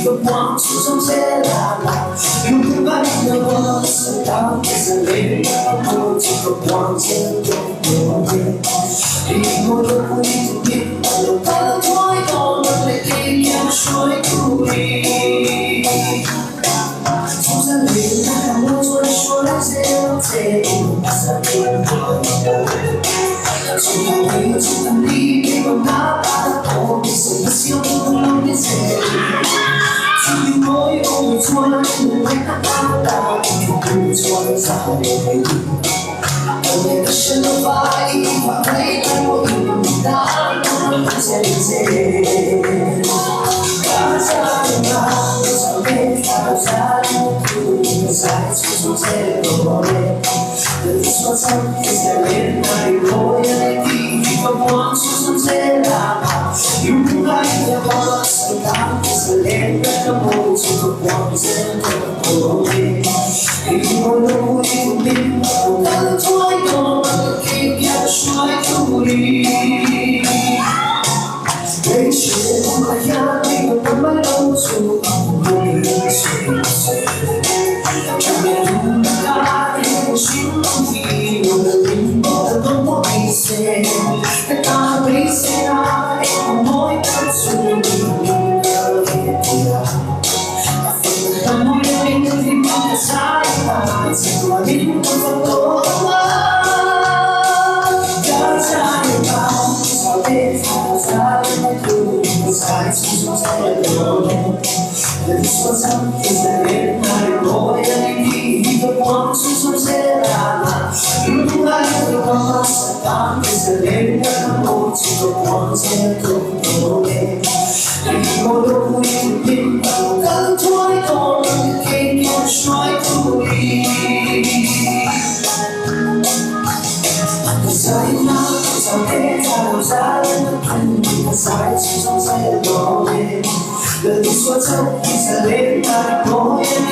个光出生在哪里？永不把你的光是当是恋人，我这个光线永远。你我都不一定，我的多一个能力给你说一鼓励。从这里来，我做的说那些，这不是恋人。从哪里从哪里给我哪怕我不是不希望不能变成。注定我也不会错了，因为他大不错的在回忆。我每个身都发一发黑，但我一路大路不见解。大家的马，多少遍大家的苦，在初中才落泪。你说唱一些恋爱，我眼里第一个光出生在哪里？永不爱的我是当是恋人的梦，这个光真的不美。你我都不一定，我的多一个给别人说鼓励。没事，我要你我慢慢露出我的心碎。这边路大，我心里我的灵魂都不必谁，但他为谁啊？我也不知你的脸呀。当我眼里的你不在了，怎么你不放过我？大家也把少别放在路，才初中才落泪。你说唱一些恋爱，我眼里第一个光出生在哪里？永不爱的光是当一些恋人的梦，这个光线都不美。你我都不一定，我更多一个给你说鼓励。在那多少遍在在的看你的在初中才落泪。你说唱一些恋爱，我眼里